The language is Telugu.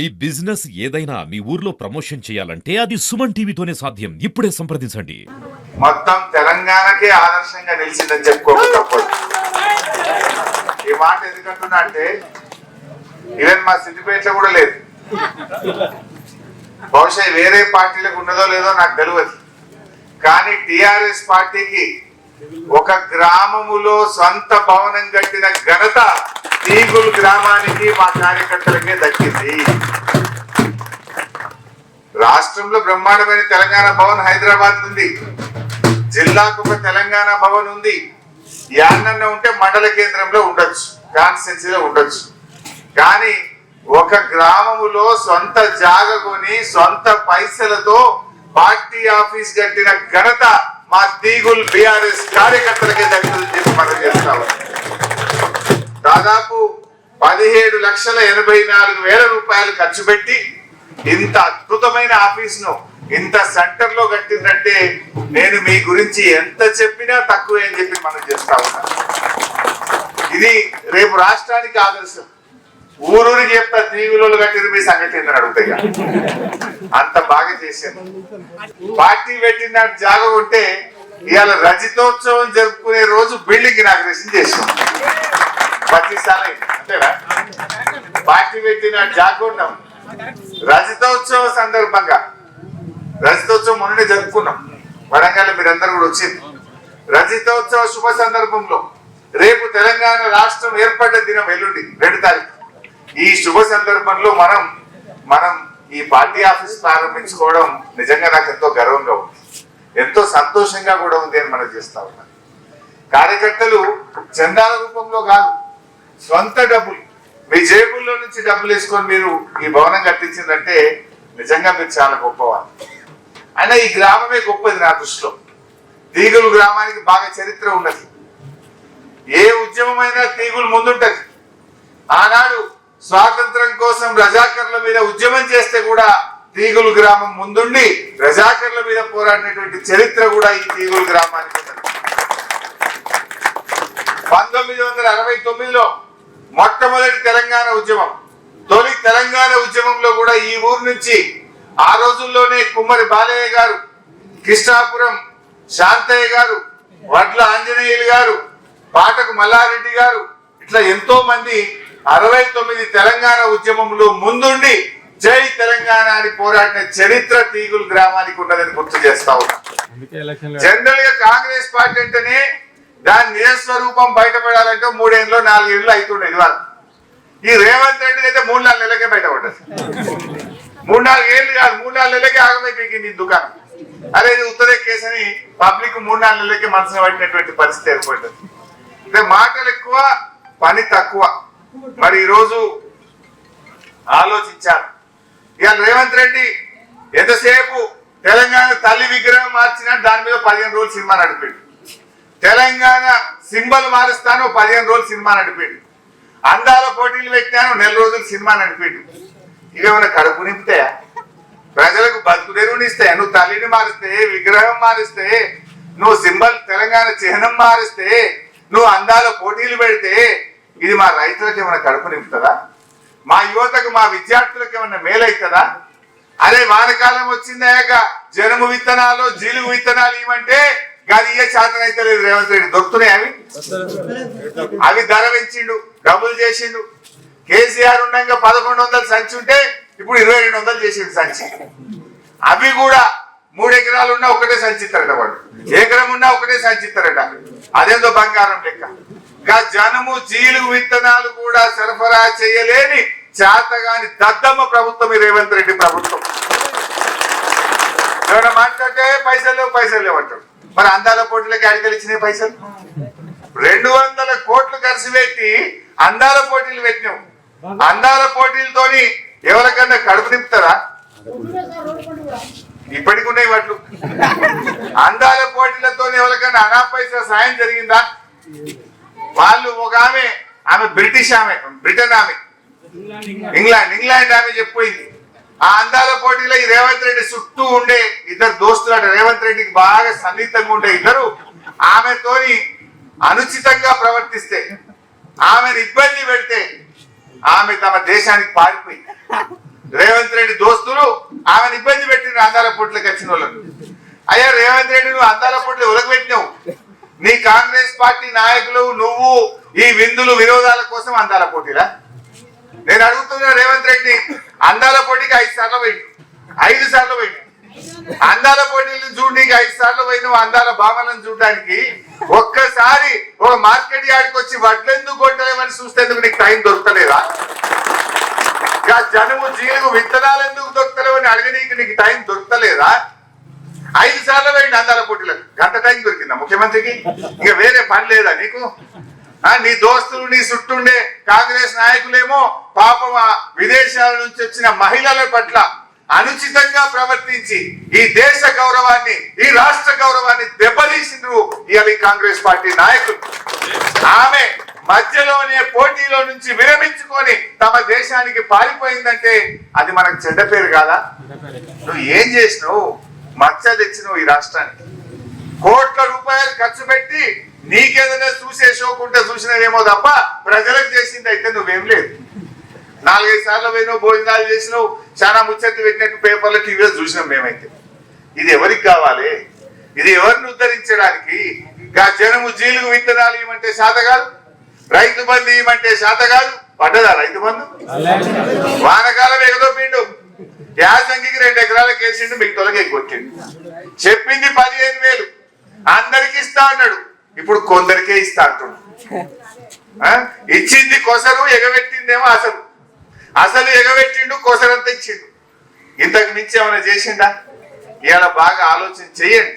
ఈ బిజినెస్ ఏదైనా మీ ఊర్లో ప్రమోషన్ చేయాలంటే అది సుమన్ టీవీతోనే సాధ్యం. ఇప్పుడే సంప్రదించండి. మొత్తం తెలంగాణకే ఆదర్శంగా నిలిచిందని చెప్పుకోకపోతే ఈ మాట ఎందుకంటున్నా అంటే ఈవెన్ మా సిద్దిపేటలో కూడా లేదు. బహుశా వేరే పార్టీలకు ఉన్నదో లేదో నాకు తెలియదు. కానీ టిఆర్ఎస్ పార్టీకి ఒక గ్రామములో సొంత భవనం కట్టిన ఘనత తీగులు గ్రామానికి మా కార్యకర్తలకే దక్కింది. రాష్ట్రంలో బ్రహ్మాండమైన తెలంగాణ భవన్ హైదరాబాద్ ఉంది, జిల్లాకు ఒక తెలంగాణ భవన్ ఉంది. యాన్నన్న ఉంటే మండల కేంద్రంలో ఉండొచ్చు, కాన్స్టిట్యున్సీలో ఉండొచ్చు. కానీ ఒక గ్రామములో సొంత జాగ కొని సొంత పైసలతో పార్టీ ఆఫీస్ కట్టిన ఘనత మా తీగుల్ బిఆర్ఎస్ కార్యకర్తలకే దక్కుతుందని చెప్పి మనం చేస్తాము. దాదాపు 17,84,000 రూపాయలు ఖర్చు పెట్టి ఇంత అద్భుతమైన ఆఫీస్ ను ఇంత సెంటర్ లో కట్టిందంటే నేను మీ గురించి ఎంత చెప్పినా తక్కువే అని చెప్పి మనం చేస్తా ఉన్నాం. ఇది రేపు రాష్ట్రానికి ఆదర్శం. ఊరూరికి చెప్తా తీగులు కట్టిన మీ సంగతి ఏందని అడుగుతాయి. అంత బాగా చేశాను. పార్టీ పెట్టిన జాగ ఉంటే ఇవాళ రజతోత్సవం జరుపుకునే రోజు బిల్డింగ్ ఇనాగ్రేషన్ చేసాం. 10 సార్లు అంతేనా? పార్టీ పెట్టిన జాగ ఉన్నాం. రజతోత్సవ సందర్భంగా రజతోత్సవం మొన్ననే జరుపుకున్నాం. వరంగల్ మీరందరూ కూడా వచ్చింది. రజతోత్సవ శుభ సందర్భంలో రేపు తెలంగాణ రాష్ట్రం ఏర్పడ్డ దినం ఎల్లుండి 2 తారీఖు. ఈ శుభ సందర్భంలో మనం ఈ పార్టీ ఆఫీస్ ప్రారంభించుకోవడం నిజంగా నాకు ఎంతో గర్వంగా ఉంది, ఎంతో సంతోషంగా కూడా ఉంది అని మనం చేస్తా ఉన్నాం. కార్యకర్తలు చందాల రూపంలో కాదు, సొంత డబ్బులు మీ జేబుల్లో నుంచి డబ్బులు వేసుకొని మీరు ఈ భవనం కట్టించిందంటే నిజంగా మీరు చాలా గొప్పవారు. అయినా ఈ గ్రామమే గొప్పది నా దృష్టిలో. తీగులు గ్రామానికి బాగా చరిత్ర ఉన్నది. ఏ ఉద్యమమైనా తీగులు ముందుంటది. ఆనాడు స్వాతంత్రం కోసం రజాకర్ల మీద ఉద్యమం చేస్తే కూడా తీగులు గ్రామం ముందుండి రజాకర్ల మీద పోరాడినటువంటి చరిత్ర కూడా ఈ తీగులు గ్రామానికి ఉన్నది. 1969లో మొట్టమొదటి తెలంగాణ ఉద్యమం, తొలి తెలంగాణ ఉద్యమంలో కూడా ఈ ఊరు నుంచి ఆ రోజుల్లోనే కుమ్మరి బాలయ్య గారు, కృష్ణాపురం శాంతయ్య గారు, వడ్ల ఆంజనేయులు గారు, పాటకు మల్లారెడ్డి గారు, ఇట్లా ఎంతో మంది 69 తెలంగాణ ఉద్యమంలో ముందుండి జై తెలంగాణ అని పోరాడిన చరిత్ర తీగులు గ్రామానికి ఉన్నదని గుర్తు చేస్తా ఉన్నా. జనరల్ గా కాంగ్రెస్ పార్టీ అంటేనే దాని నిజస్వరూపం బయటపడాలంటే 3 ఏళ్ళు 4 ఏళ్ళు అవుతుండే. ఇవాళ ఈ రేవంత్ రెడ్డి అయితే 3-4 నెలలకే బయటపడ్డది. 3-4 ఏళ్ళు కాదు, 3-4 నెలలకే ఆగమైపోయింది దుకాణం. అదే ఇది ఉత్తరే కేసు అని పబ్లిక్ 3-4 నెలలకే మనసును పట్టినటువంటి పరిస్థితి ఏర్పడ్డది. అంటే మాటలు ఎక్కువ, పని తక్కువ. మరి ఈరోజు ఆలోచించారు. ఇవాళ రేవంత్ రెడ్డి ఎంతసేపు తెలంగాణ తల్లి విగ్రహం మార్చినా దాని మీద 15 రోజులు సినిమా నడిపాడు. తెలంగాణ సింబల్ మారుస్తాను 15 రోజులు సినిమా నడిపాడు. అందాల పోటీలు పెట్టాను 1 నెల రోజులు సినిమా నడిపాడు. ఇవేమైనా కడుపు నింపుతాయా? ప్రజలకు బతుకు తెరువునిస్తాయా? నువ్వు తల్లిని మారిస్తే, విగ్రహం మారిస్తే, నువ్వు సింబల్ తెలంగాణ చిహ్నం మారిస్తే, నువ్వు అందాల పోటీలు పెడితే ఇది మా రైతులకు ఏమైనా కడుపు నింపుతుందా? మా యువతకు, మా విద్యార్థులకు ఏమైనా మేలవుతుందా? అదే వానకాలం వచ్చిందాక జనుము విత్తనాలు, జీలుగు విత్తనాలు ఇవ్వమంటే అది ఇయ్య శాతం అయితే లేదు. రేవంత్ రెడ్డి దొరుకుతున్నాయి అవి ధర పెంచిండు, డబ్బులు చేసిండు. కేసీఆర్ ఉండగా 1100 సంచి ఉంటే ఇప్పుడు 2200 చేసిండు సంచి. అవి కూడా 3 ఎకరాలు ఉన్నా ఒకటే సంచి ఇస్తారట, వాడు ఎకరం ఉన్నా ఒకటే సంచి ఇస్తారట. అదేందో బంగారం లెక్క. జనము జీలుగు విత్తనాలు కూడా సరఫరా చేయలేని చేతగాని దద్దమ్మ ప్రభుత్వం ఈ రేవంత్ రెడ్డి ప్రభుత్వం. ఎవరైనా మాట్లాడితే పైసలు లేవంటాడు. మరి అందాల పోటీలకి అడిగలు ఇచ్చినాయి పైసలు. 200 కోట్లు ఖర్చు పెట్టి అందాల పోటీలు పెట్టినాం. అందాల పోటీలతోని ఎవరికన్నా కడుపు నింపుతారా? ఇప్పటికి ఉన్నాయి వాట్లు. అందాల పోటీలతో ఎవరికన్నా అనా పైసా సాయం జరిగిందా? వాళ్ళు ఒక ఆమె బ్రిటిష్ ఆమె, బ్రిటన్ ఆమె, ఇంగ్లాండ్ ఆమె చెప్పిపోయింది. ఆ అందాల పోటీలో ఈ రేవంత్ రెడ్డి చుట్టూ ఉండే 2 దోస్తులు అట, రేవంత్ రెడ్డికి బాగా సన్నిహితంగా ఉండే 2 ఆమెతోని అనుచితంగా ప్రవర్తిస్తే, ఆమెను ఇబ్బంది పెడితే ఆమె తమ దేశానికి పారిపోయింది. పోట్లకు వచ్చిన వాళ్ళను. అయ్యా రేవంత్ రెడ్డి నువ్వు అందాల పోట్లు ఉలగబెట్టినావు. నీ కాంగ్రెస్ పార్టీ నాయకులు నువ్వు ఈ విందులు విరోధాల కోసం అందాల పోటీలా? నేను అడుగుతున్నా రేవంత్ రెడ్డి, అందాల పోటీకి 5 సార్లు పోయిండు, 5 సార్లు పోయిండు. అందాల పోటీలను చూడడానికి 5 సార్లు పోయిన అందాల భావనలను చూడడానికి ఒక్కసారి ఒక మార్కెట్ యార్డ్కి వచ్చి వడ్లెందుకు కొట్టలేమని చూస్తేందుకు నీకు టైం దొరకలేదా? జనుము జీలుగు విత్తనాలు ఎందుకు దొరకలేవని అడగనీకి నీకు టైం దొరకలేదా? 5 సార్లు పోయిండు అందాల పోటీలకు. గంట టైం దొరికిందా ముఖ్యమంత్రికి? ఇంకా వేరే పని లేదా నీకు? నీ దోస్తులు నీ చుట్టుండే కాంగ్రెస్ నాయకులేమో పాపం విదేశాల నుంచి వచ్చిన మహిళల పట్ల అనుచితంగా ప్రవర్తించి ఈ దేశ గౌరవాన్ని ఈ రాష్ట్ర గౌరవాన్ని దెబ్బతీసిండ్రు ఇవాళ ఈ కాంగ్రెస్ పార్టీ నాయకులు. ఆమె మధ్యలోనే పోటీలో నుంచి విరమించుకొని తమ దేశానికి పారిపోయిందంటే అది మనకు చెడ్డ పేరు కాదా? నువ్వు ఏం చేసినావు? మచ్చ తెచ్చినావు ఈ రాష్ట్రానికి. కోట్ల రూపాయలు ఖర్చు పెట్టి నీకేదైనా చూసే షోకుంటే చూసినవేమో తప్ప ప్రజలకు చేసింది అయితే నువ్వేం లేదు. 4-5 సార్లు పోయినావు, భోజనాలు చేసినావు, చాలా ముచ్చట్లు పెట్టినట్టు పేపర్లో టీవీలో చూసినాం మేమైతే. ఇది ఎవరికి కావాలి? ఇది ఎవరిని ఉద్ధరించడానికి? జనము జీలుగు విత్తనాలు ఇవ్వమంటే శాత కాదు, రైతు బంధు ఇవ్వమంటే శాత కాదు. పడ్డదా రైతు బంధు? వానకాలం ఎగదోపిండు, యాసంగికి 2 ఎకరాలకు వేసిండు, మిగతాలకి ఎగ్గొట్టిండు. చెప్పింది 15,000 అందరికి ఇస్తా అన్నాడు, ఇప్పుడు కొందరికే ఇస్తా అంటున్నాడు. ఇచ్చింది కొసరు, ఎగబెట్టిందేమో అసలు. అసలు ఎగబెట్టిండు, కొసరంతా ఇచ్చిండు. ఇంతకు మించి ఏమైనా చేసిండా? ఇవాళ బాగా ఆలోచన చెయ్యండి.